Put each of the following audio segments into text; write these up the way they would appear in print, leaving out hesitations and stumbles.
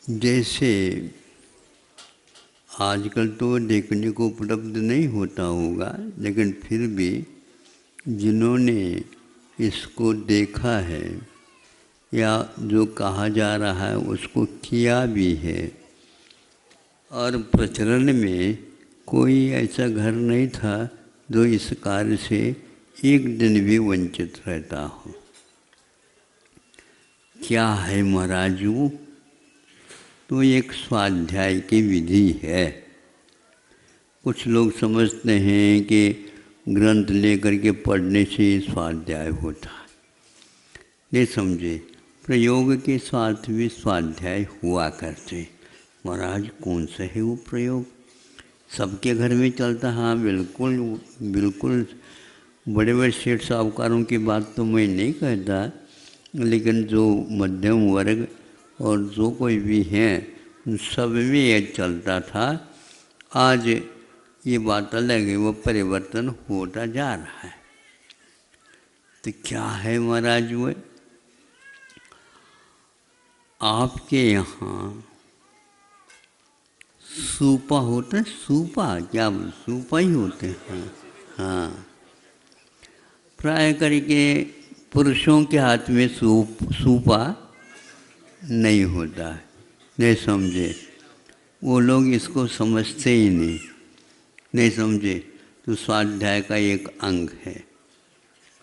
जैसे आजकल तो देखने को उपलब्ध नहीं होता होगा, लेकिन फिर भी जिन्होंने इसको देखा है या जो कहा जा रहा है उसको किया भी है, और प्रचलन में कोई ऐसा घर नहीं था जो इस कार्य से एक दिन भी वंचित रहता हो। क्या है महाराज वो? तो एक स्वाध्याय की विधि है। कुछ लोग समझते हैं कि ग्रंथ लेकर के पढ़ने से स्वाध्याय होता है। नहीं समझे, प्रयोग के साथ भी स्वाध्याय हुआ करते। महाराज कौन सा है वो प्रयोग? सबके घर में चलता। हाँ बिल्कुल बिल्कुल, बड़े बड़े सेठ साहूकारों की बात तो मैं नहीं कहता, लेकिन जो मध्यम वर्ग और जो कोई भी हैं सब में ये चलता था। आज ये बात अलग है, वो परिवर्तन होता जा रहा है। तो क्या है महाराज वो? आपके यहाँ सूपा होता है? सूपा क्या? सूपा ही होते हैं। हाँ, प्राय करके पुरुषों के हाथ में सूपा नहीं होता है। नहीं समझे, वो लोग इसको समझते ही नहीं समझे। तो स्वाध्याय का एक अंग है,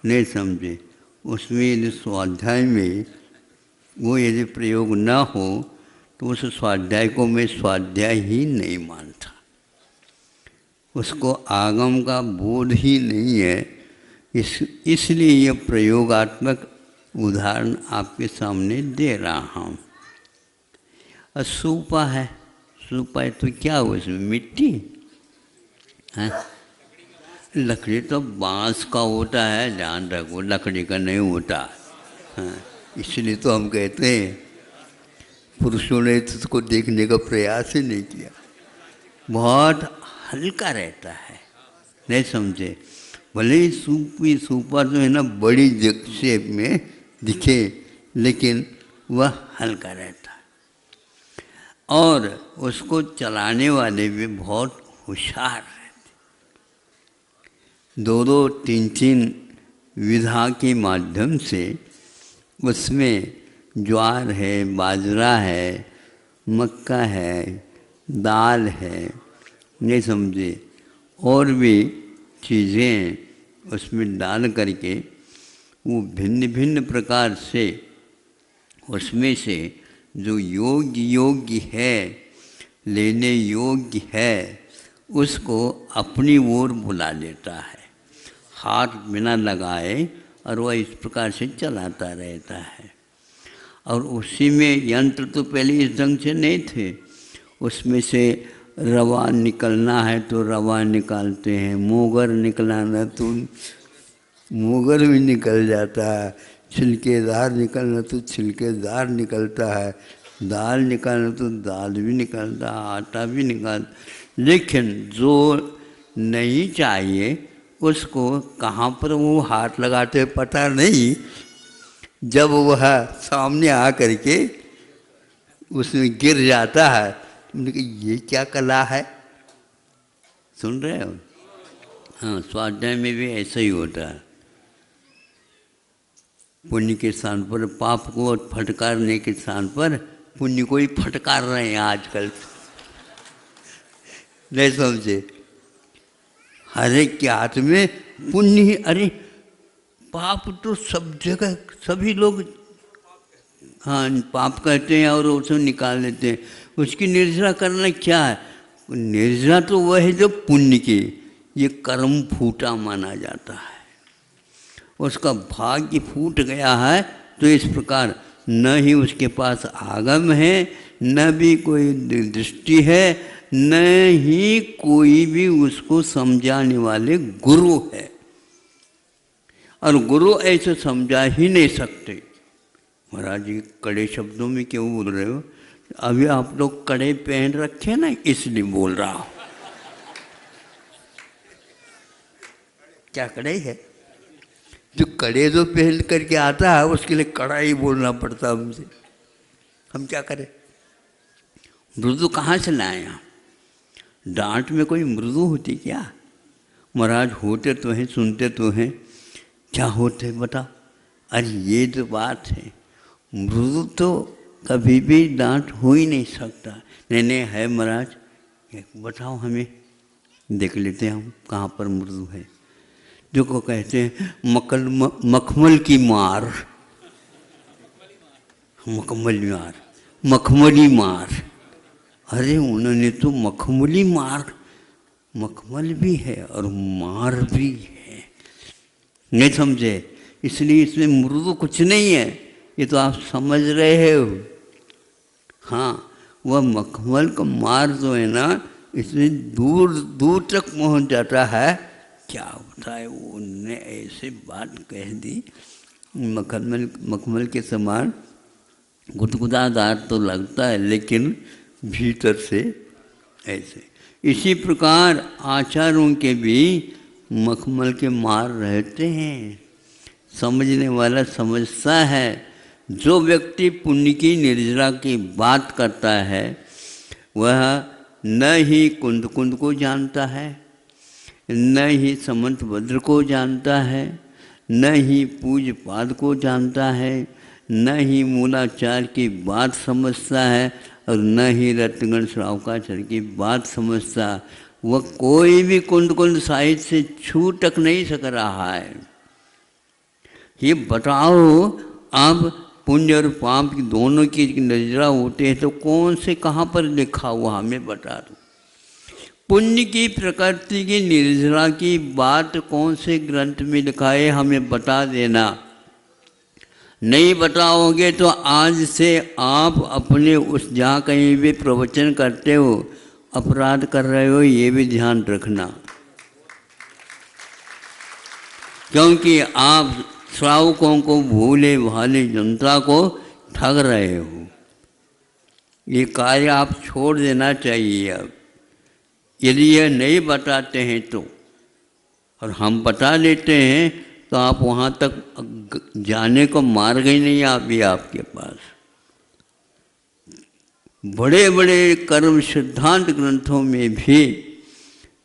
नहीं समझे। उसमें यदि स्वाध्याय में वो यदि प्रयोग न हो तो उस स्वाध्याय को मैं स्वाध्याय ही नहीं मानता। उसको आगम का बोध ही नहीं है। इसलिए ये प्रयोगात्मक उदाहरण आपके सामने दे रहा हूँ। सूपा है, सूपा है तो क्या हो इसमें? मिट्टी है। लकड़ी तो बांस का होता है, ध्यान रखो, लकड़ी का नहीं होता। हाँ, इसलिए तो हम कहते हैं पुरुषों ने तो उसको देखने का प्रयास ही नहीं किया। बहुत हल्का रहता है, नहीं समझे। भले ही सूपा जो है ना बड़ी शेप में दिखे, लेकिन वह हल्का रहता है। और उसको चलाने वाले भी बहुत होशियार रहते। दो तीन विधा के माध्यम से उसमें ज्वार है, बाजरा है, मक्का है, दाल है, नहीं समझे, और भी चीज़ें उसमें डाल करके वो भिन्न भिन्न प्रकार से उसमें से जो योग्य है, लेने योग्य है, उसको अपनी ओर बुला लेता है। हाथ बिना लगाए और वह इस प्रकार से चलाता रहता है। और उसी में यंत्र तो पहले इस ढंग से नहीं थे। उसमें से रवा निकलना है तो रवा निकालते हैं, मोगर निकलाना तो मोगर भी निकल जाता है, छिलकेदार निकलना तो छिलकेदार निकलता है, दाल निकालना तो दाल भी निकलता है, आटा भी निकाल। लेकिन जो नहीं चाहिए उसको कहाँ पर वो हाथ लगाते पता नहीं। जब वह सामने आ करके उसमें गिर जाता है, ये क्या कला है? सुन रहे हो? हाँ, स्वाध्याय में भी ऐसा ही होता है। पुण्य के स्थान पर पाप को फटकारने के स्थान पर पुण्य को ही फटकार रहे हैं आजकल। नहीं समझे? हर एक के हाथ में पुण्य ही। अरे पाप तो सब जगह सभी लोग हाँ पाप कहते हैं और उसे निकाल देते हैं। उसकी निर्जरा करना क्या है? निर्जरा तो वह है जो पुण्य की ये कर्म फूटा माना जाता है। उसका भाग्य फूट गया है तो इस प्रकार न ही उसके पास आगम है, न भी कोई दृष्टि है, न ही कोई भी उसको समझाने वाले गुरु है। और गुरु ऐसे समझा ही नहीं सकते। महाराज जी कड़े शब्दों में क्यों बोल रहे हो? अभी आप लोग कड़े पहन रखे ना, इसलिए बोल रहा हूँ। क्या कड़े है? जो कड़े जो पहन करके आता है उसके लिए कड़ा ही बोलना पड़ता हमसे। हम क्या करें? मृदु कहाँ से लाए आप? डांट में कोई मृदु होती क्या? महाराज होते तो हैं, सुनते तो हैं, क्या होते बता? अरे ये तो बात है, मृदु तो कभी भी डांट हो ही नहीं सकता। नहीं नहीं है महाराज, बताओ हमें, देख लेते हैं हम कहाँ पर मृदु है। जो को कहते हैं मखमल की मार, मखमली मार। अरे उन्होंने तो मखमली मार, मखमल भी है और मार भी है, नहीं समझे? इसलिए इसमें मृदु कुछ नहीं है, ये तो आप समझ रहे हो। हाँ, वह मखमल का मार जो है ना, इसमें दूर दूर तक पहुंच जाता है। क्या होता है, उन्होंने ऐसे बात कह दी, मखमल के समान गुदगुदादार तो लगता है, लेकिन भीतर से ऐसे। इसी प्रकार आचारों के भी मखमल के मार रहते हैं। समझने वाला समझता है। जो व्यक्ति पुण्य की निर्जरा की बात करता है, वह न ही कुंद कुंद को जानता है, न ही समंत भद्र को जानता है, न ही पूज पाद को जानता है, न ही मूलाचार की बात समझता है, और न ही रत्नगण श्रावकाचार्य की बात समझता। वह कोई भी कुंद कुंद साहित्य से छू तक नहीं सक रहा है। ये बताओ, आप पुण्य और पाप की दोनों की नजरा होते हैं तो कौन से कहाँ पर लिखा हुआ हमें बता दो। पुण्य की प्रकृति की निर्जरा की बात कौन से ग्रंथ में लिखा है, हमें बता देना। नहीं बताओगे तो आज से आप अपने उस जहाँ कहीं भी प्रवचन करते हो अपराध कर रहे हो, ये भी ध्यान रखना। क्योंकि आप श्रावकों को, भोले भाले जनता को ठग रहे हो। ये कार्य आप छोड़ देना चाहिए। अब यदि यह नहीं बताते हैं तो, और हम बता देते हैं तो आप वहाँ तक जाने को मार्ग ही नहीं अभी आपके पास। बड़े बड़े कर्म सिद्धांत ग्रंथों में भी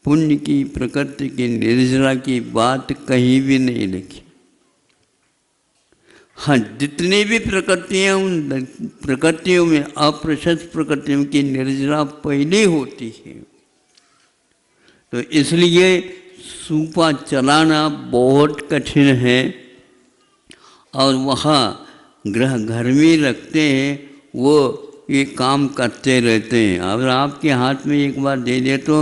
पुण्य की प्रकृति की निर्जरा की बात कहीं भी नहीं लिखी। हाँ, जितनी भी प्रकृतियाँ, उन प्रकृतियों में अप्रशस्त प्रकृतियों की निर्जरा पहले होती है। तो इसलिए सूपा चलाना बहुत कठिन है, और वहाँ ग्रह घर में रखते हैं, वो ये काम करते रहते हैं। अगर आपके हाथ में एक बार दे दे तो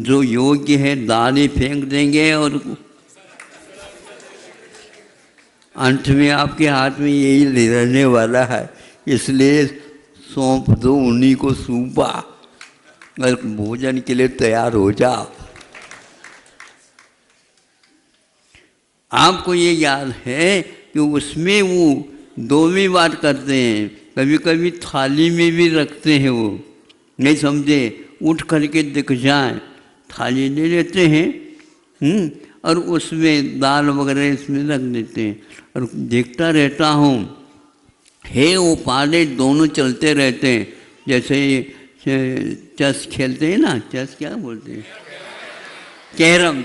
जो योग्य है दाल ही फेंक देंगे, और अंत में आपके हाथ में यही रहने वाला है। इसलिए सौंप दो उन्हीं को सूपा, और भोजन के लिए तैयार हो जाओ। आपको ये याद है कि उसमें वो दोवीं बात करते हैं, कभी कभी थाली में भी रखते हैं। वो नहीं समझे, उठ करके दिख जाए, थाली ले लेते हैं और उसमें दाल वगैरह इसमें रख देते हैं। और देखता रहता हूँ, हे वो पाले दोनों चलते रहते हैं। जैसे चेस खेलते हैं ना, चेस क्या बोलते हैं, कैरम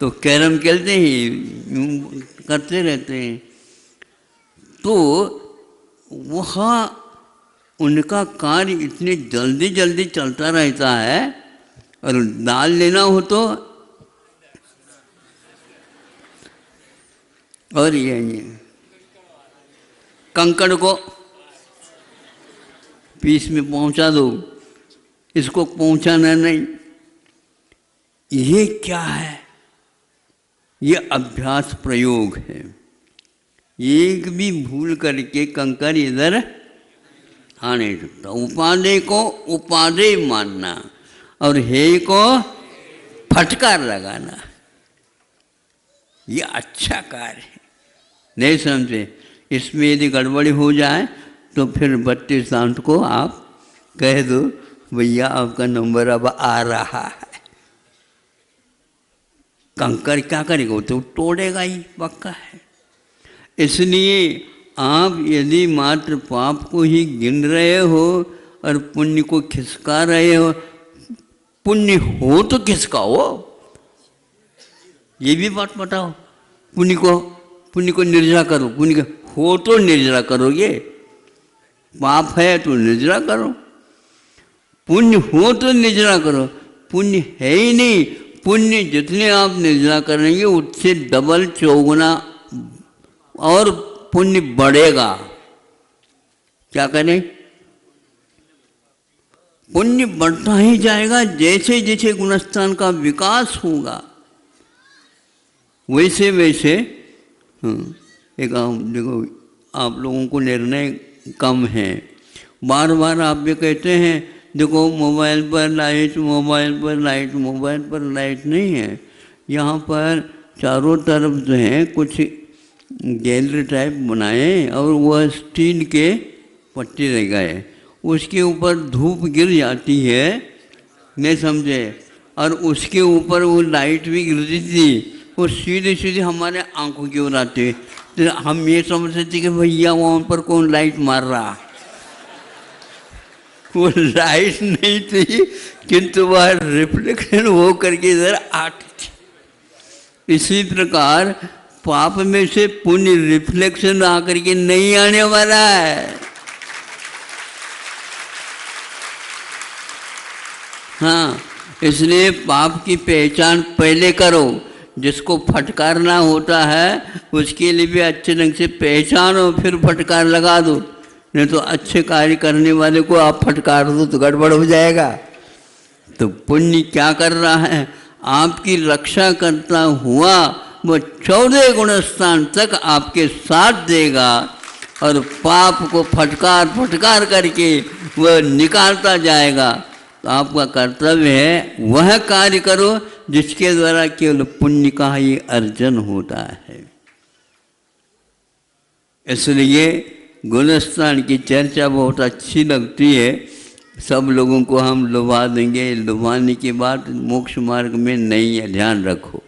तो कैरम खेलते ही करते रहते हैं। तो वहाँ उनका कार्य इतनी जल्दी जल्दी चलता रहता है, और दाल लेना हो तो, और ये कंकड़ को पीस में पहुंचा दो, इसको पहुंचाना नहीं। ये क्या है? ये अभ्यास प्रयोग है। एक भी भूल करके कंकर इधर आ नहीं सकता। उपादेय को उपादेय मानना और हे को फटकार लगाना, ये अच्छा कार्य है। नहीं समझे? इसमें यदि गड़बड़ी हो जाए तो फिर 32 दांत को आप कह दो, भैया आपका नंबर अब आ रहा है। कंकर क्या करेगा? वो तो तोड़ेगा ही, पक्का है। इसलिए आप यदि मात्र पाप को ही गिन रहे हो और पुण्य को खिसका रहे हो। पुण्य हो तो खिसकाओ, ये भी बात बताओ। पुण्य को निर्जरा करो, पुण्य हो तो निर्जरा करोगे, पाप है तो निर्जरा करो। पुण्य हो तो निर्जरा करो, पुण्य है ही नहीं। पुण्य जितने आप निर्जरा करेंगे उससे डबल चौगुना और पुण्य बढ़ेगा। क्या करें? पुण्य बढ़ता ही जाएगा। जैसे जैसे गुणस्थान का विकास होगा वैसे वैसे एक देखो, आप लोगों को निर्णय कम है। बार बार आप ये कहते हैं देखो मोबाइल पर लाइट, मोबाइल पर लाइट, मोबाइल पर लाइट नहीं है। यहाँ पर चारों तरफ जो है कुछ गैलरी टाइप बनाए और वह स्टील के पट्टे रह गए, उसके ऊपर धूप गिर जाती है, नहीं समझे, और उसके ऊपर वो लाइट भी गिरती थी, वो सीधे सीधे हमारे आंखों की ओर आती है। तो हम ये समझते थे कि भैया वहाँ पर कौन लाइट मार रहा। वो लाइट नहीं थी किंतु वह रिफ्लेक्शन हो करके इधर आती थी। इसी प्रकार पाप में से पुण्य रिफ्लेक्शन आकर के नहीं आने वाला है। हाँ, इसलिए पाप की पहचान पहले करो। जिसको फटकारना होता है उसके लिए भी अच्छे ढंग से पहचानो, फिर फटकार लगा दो। नहीं तो अच्छे कार्य करने वाले को आप फटकार दो तो गड़बड़ हो जाएगा। तो पुण्य क्या कर रहा है? आपकी रक्षा करता हुआ वो 14 गुणस्थान तक आपके साथ देगा और पाप को फटकार फटकार करके वह निकालता जाएगा। तो आपका कर्तव्य है वह कार्य करो जिसके द्वारा केवल पुण्य का ही अर्जन होता है। इसलिए गुणस्थान की चर्चा बहुत अच्छी लगती है। सब लोगों को हम लुभा देंगे, लुभाने की बात मोक्ष मार्ग में नहीं है, ध्यान रखो।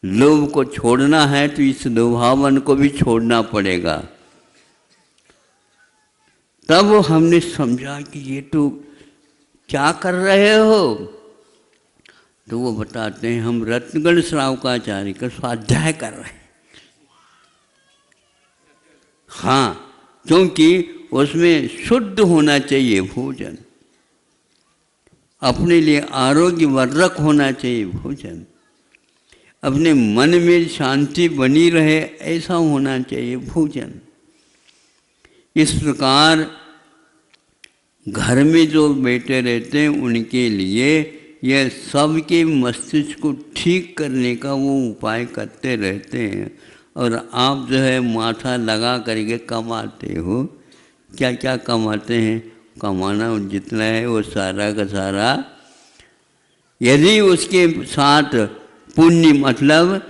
लोभ को छोड़ना है तो इस लुभावन को भी छोड़ना पड़ेगा। तब हमने समझा कि ये तो क्या कर रहे हो। तो वो बताते हैं हम रत्नगण श्रावकाचार्य का स्वाध्याय कर रहे हैं। हाँ, क्योंकि उसमें शुद्ध होना चाहिए भोजन, अपने लिए आरोग्यवर्धक होना चाहिए भोजन, अपने मन में शांति बनी रहे ऐसा होना चाहिए भोजन। इस प्रकार घर में जो बैठे रहते हैं उनके लिए यह सबके मस्तिष्क को ठीक करने का वो उपाय करते रहते हैं। और आप जो है माथा लगा करके कमाते हो। क्या क्या कमाते हैं? कमाना जितना है वो सारा का सारा, यदि उसके साथ पुण्य मतलब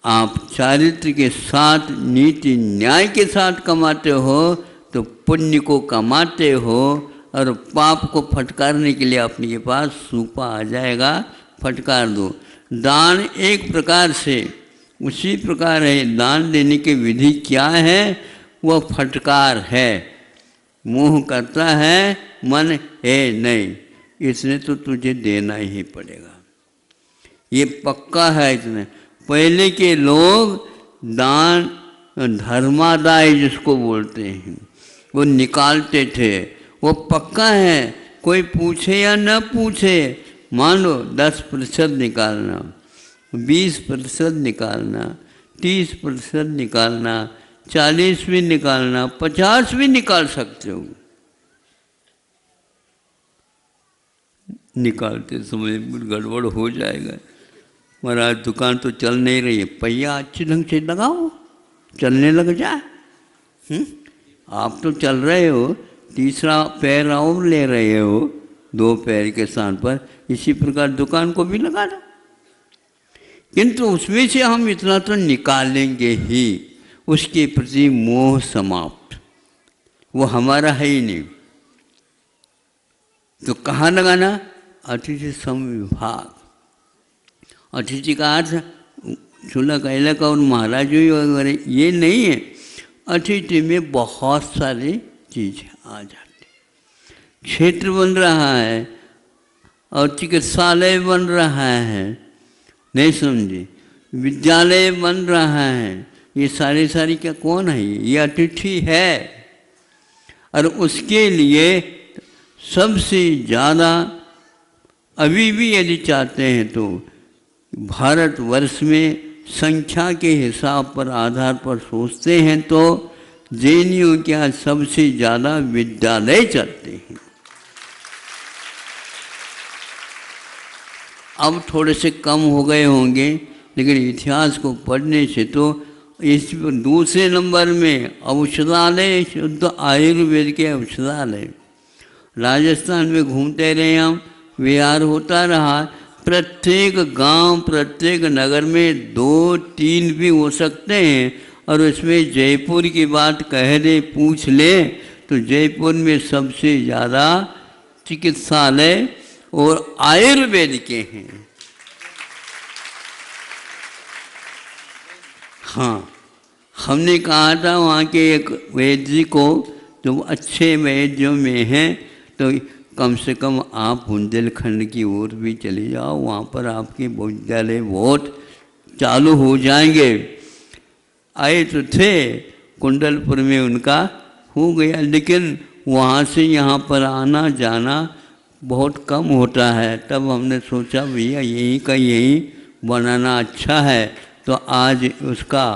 आप चारित्र के साथ, नीति न्याय के साथ कमाते हो तो पुण्य को कमाते हो और पाप को फटकारने के लिए अपने के पास सूपा आ जाएगा, फटकार दो। दान एक प्रकार से उसी प्रकार है। दान देने की विधि क्या है? वह फटकार है। मुँह करता है, मन है नहीं, इसने तो तुझे देना ही पड़ेगा, ये पक्का है। इसने पहले के लोग दान धर्मादाय जिसको बोलते हैं वो निकालते थे, वो पक्का है। कोई पूछे या न पूछे, मान लो 10% निकालना, 20% निकालना, 30% निकालना, 40 भी निकालना, 50 भी निकाल सकते हो। निकालते समय गड़बड़ हो जाएगा। महाराज दुकान तो चल नहीं रही है, पहिया अच्छे ढंग से लगाओ, चलने लग जाए। आप तो चल रहे हो, तीसरा पैर और ले रहे हो 2 पैर के स्थान पर, इसी प्रकार दुकान को भी लगा दो। किंतु उसमें से हम इतना तो निकालेंगे ही, उसके प्रति मोह समाप्त, वो हमारा है ही नहीं। तो कहाँ लगाना? अतिथि समविभाग। अतिथि का अर्थ चूल्हा कैला का और महाराज वगैरह ये नहीं है। अतिथि में बहुत सारी चीज़ें आ जाती, क्षेत्र बन रहा है और चिकित्सालय बन रहा है, नहीं समझे, विद्यालय बन रहा है, ये सारी क्या कौन है? ये अतिथि है। और उसके लिए सबसे ज़्यादा अभी भी यदि चाहते हैं तो भारतवर्ष में संख्या के हिसाब पर आधार पर सोचते हैं तो जैनियों के यहाँ सबसे ज़्यादा विद्यालय चलते हैं। अब थोड़े से कम हो गए होंगे, लेकिन इतिहास को पढ़ने से तो इस दूसरे नंबर में औषधालय, शुद्ध आयुर्वेद के औषधालय। राजस्थान में घूमते रहे हम, विहार होता रहा, प्रत्येक गांव प्रत्येक नगर में 2-3 भी हो सकते हैं। और उसमें जयपुर की बात कह दे पूछ ले तो जयपुर में सबसे ज़्यादा चिकित्सालय और आयुर्वेद के हैं। हाँ, हमने कहा था वहाँ के एक वैद्य को, तो अच्छे वैद्यों में हैं, तो कम से कम आप बुंदेलखंड की ओर भी चले जाओ, वहाँ पर आपके विद्यालय बहुत चालू हो जाएंगे। आए तो थे कुंडलपुर में, उनका हो गया, लेकिन वहाँ से यहाँ पर आना जाना बहुत कम होता है। तब हमने सोचा भैया यहीं का यहीं बनाना अच्छा है, तो आज उसका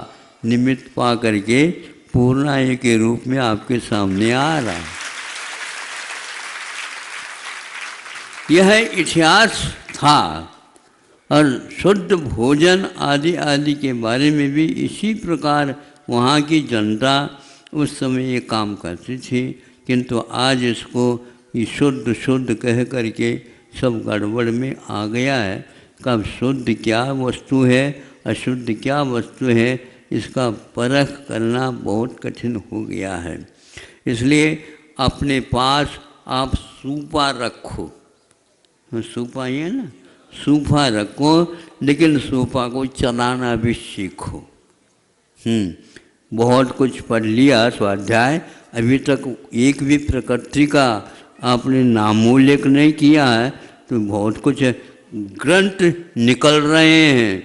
निमित्त पा करके पूर्णाय के रूप में आपके सामने आ रहा है। यह इतिहास था। और शुद्ध भोजन आदि आदि के बारे में भी इसी प्रकार वहाँ की जनता उस समय ये काम करती थी, किंतु आज इसको ये शुद्ध शुद्ध कह करके सब गड़बड़ में आ गया है। कब शुद्ध क्या वस्तु है, अशुद्ध क्या वस्तु है, इसका परख करना बहुत कठिन हो गया है। इसलिए अपने पास आप सूपा रखो, सूपा ही है ना, सूपा रखो, लेकिन सूपा को चलाना भी सीखो। बहुत कुछ पढ़ लिया स्वाध्याय, अभी तक एक भी प्रकृति का आपने नामोल्लेख नहीं किया है, तो बहुत कुछ ग्रंथ निकल रहे हैं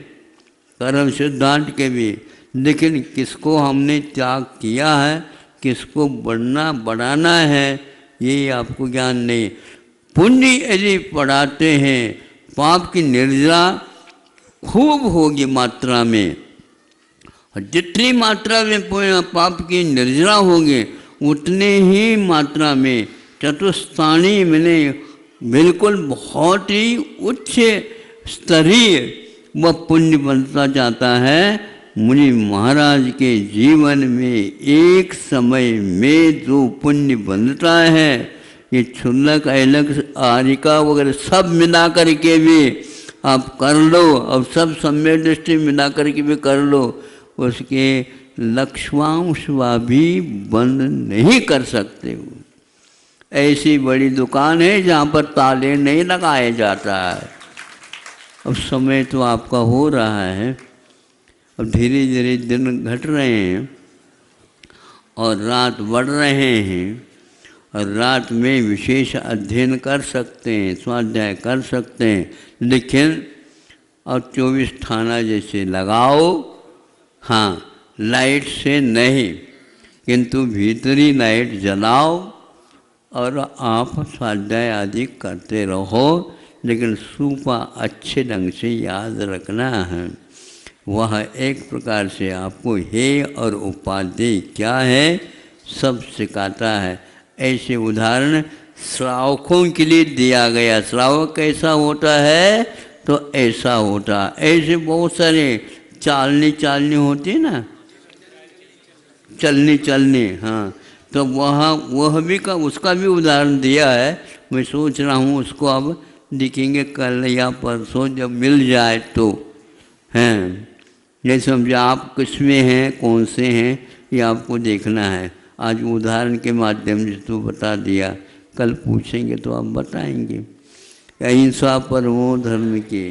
कर्म सिद्धांत के भी, लेकिन किसको हमने त्याग किया है, किसको बढ़ाना है, ये आपको ज्ञान नहीं। पुण्य यदि पढ़ाते हैं, पाप की निर्जरा खूब होगी मात्रा में, और जितनी मात्रा में पाप की निर्जरा होगी उतने ही मात्रा में चतुस्थानी मैंने बिल्कुल बहुत ही उच्च स्तरीय वह पुण्य बनता जाता है। मुनि महाराज के जीवन में एक समय में जो पुण्य बनता है, ये क्षुल्लक ऐलक आरिका वगैरह सब मिला करके भी आप कर लो, और सब सम्यक दृष्टि मिला करके भी कर लो, उसके लक्ष्यांश भी बंद नहीं कर सकते हो। ऐसी बड़ी दुकान है जहाँ पर ताले नहीं लगाया जाता है। अब समय तो आपका हो रहा है, अब धीरे धीरे दिन घट रहे हैं और रात बढ़ रहे हैं, और रात में विशेष अध्ययन कर सकते हैं, स्वाध्याय कर सकते हैं, लेकिन और 24 थाना जैसे लगाओ, हाँ लाइट से नहीं, किंतु भीतरी लाइट जलाओ और आप स्वाध्याय आदि करते रहो। लेकिन सूपा अच्छे ढंग से याद रखना है। वह एक प्रकार से आपको हेय और उपाधि क्या है सब सिखाता है। ऐसे उदाहरण श्रावकों के लिए दिया गया। श्रावक कैसा होता है तो ऐसा होता। ऐसे बहुत सारे चालनी होती है ना, चलनी, हाँ, तो वह भी का उसका भी उदाहरण दिया है। मैं सोच रहा हूँ उसको अब दिखेंगे कल या परसों जब मिल जाए तो, हैं ये समझे आप किस में हैं, कौन से हैं, ये आपको देखना है। आज उदाहरण के माध्यम से तो बता दिया, कल पूछेंगे तो आप बताएंगे। अहिंसा परमो धर्म के।